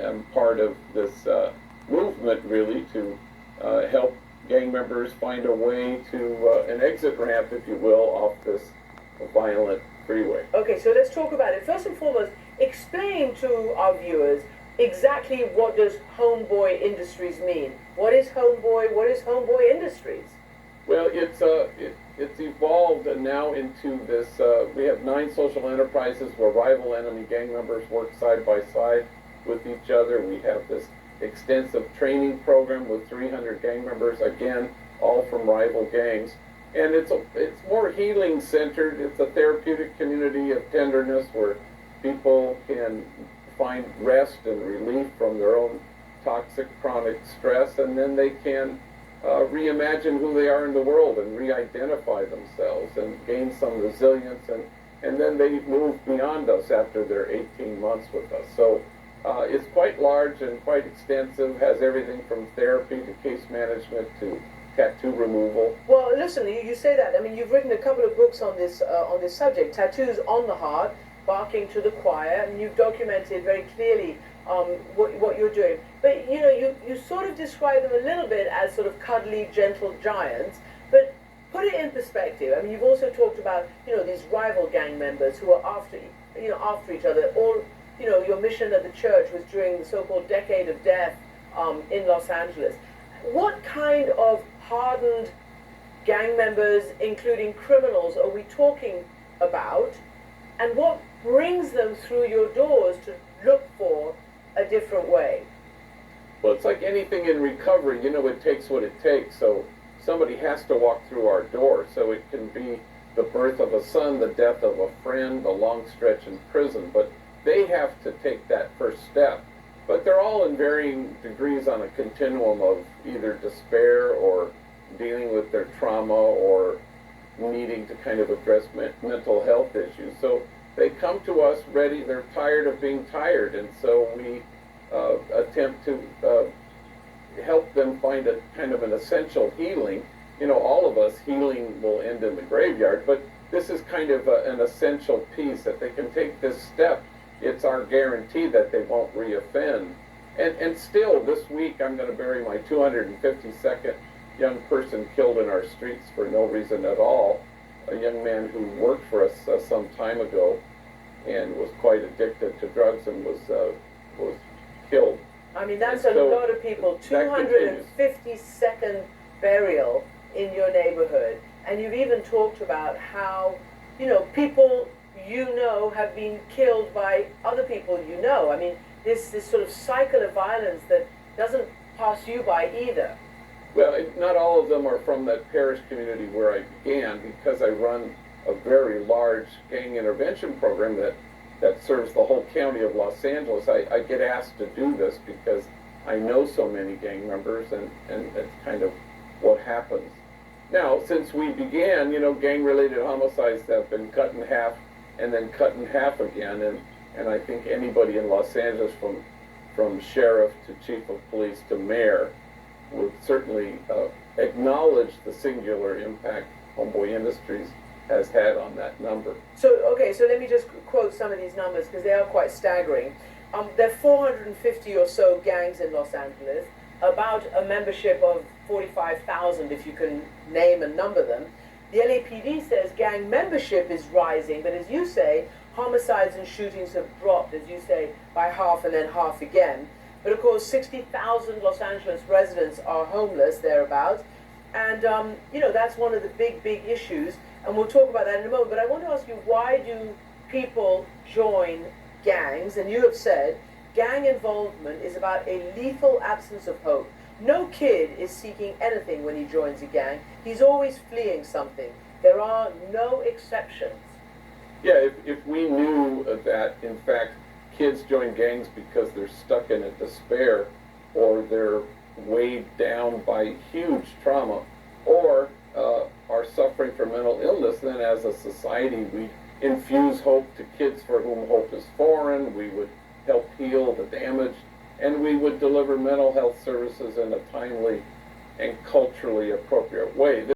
am part of this movement really to help gang members find a way to an exit ramp, if you will, off this violent freeway. Okay, so let's talk about it. First and foremost, explain to our viewers exactly what does Homeboy Industries mean. What is Homeboy? What is Homeboy Industries? Well, it's evolved now into this. We have 9 social enterprises where rival enemy gang members work side by side with each other. We have this extensive training program with 300 gang members, again, all from rival gangs. And it's more healing centered. It's a therapeutic community of tenderness where people can find rest and relief from their own toxic chronic stress, and then they can reimagine who they are in the world and re-identify themselves and gain some resilience, and then they move beyond us after their 18 months with us. So it's quite large and quite extensive, has everything from therapy to case management to tattoo removal. Well, listen, you say that. I mean, you've written a couple of books on this subject, Tattoos on the Heart, Barking to the Choir, and you've documented very clearly what you're doing. But, you know, you sort of describe them a little bit as sort of cuddly, gentle giants, but put it in perspective. I mean, you've also talked about, you know, these rival gang members who are after each other. All, you know, your mission at the church was during the so-called Decade of Death in Los Angeles. What kind of hardened gang members, including criminals, are we talking about? And what brings them through your doors to look for a different way? Well, it's like anything in recovery, you know, it takes what it takes. So somebody has to walk through our door. So it can be the birth of a son, the death of a friend, a long stretch in prison, but they have to take that first step. But they're all in varying degrees on a continuum of either despair or dealing with their trauma or needing to kind of address mental health issues. So they come to us ready, they're tired of being tired, and so we attempt to help them find a kind of an essential healing. You know, all of us, healing will end in the graveyard, but this is kind of an essential piece that they can take this step. It's our guarantee that they won't reoffend. And still, this week, I'm going to bury my 252nd young person killed in our streets for no reason at all. A young man who worked for us some time ago and was quite addicted to drugs and was killed. I mean, that's a lot of people. 252nd burial in your neighborhood. And you've even talked about how, you know, people you know have been killed by other people you know. I mean, this sort of cycle of violence that doesn't pass you by either. Well, not all of them are from that parish community where I began, because I run a very large gang intervention program that serves the whole county of Los Angeles. I get asked to do this because I know so many gang members, and that's kind of what happens. Now, since we began, you know, gang-related homicides have been cut in half and then cut in half again, and I think anybody in Los Angeles, from sheriff to chief of police to mayor, would certainly acknowledge the singular impact Homeboy Industries has had on that number. So, okay, so let me just quote some of these numbers because they are quite staggering. There are 450 or so gangs in Los Angeles, about a membership of 45,000 if you can name and number them. The LAPD says gang membership is rising, but as you say, homicides and shootings have dropped, as you say, by half and then half again. But of course, 60,000 Los Angeles residents are homeless, thereabouts. And, you know, that's one of the big issues. And we'll talk about that in a moment. But I want to ask you, why do people join gangs? And you have said gang involvement is about a lethal absence of hope. No kid is seeking anything when he joins a gang. He's always fleeing something. There are no exceptions. Yeah, if we knew that, in fact, kids join gangs because they're stuck in a despair, or they're weighed down by huge trauma, or are suffering from mental illness, then as a society we infuse hope to kids for whom hope is foreign. We would help heal the damage, and we would deliver mental health services in a timely and culturally appropriate way.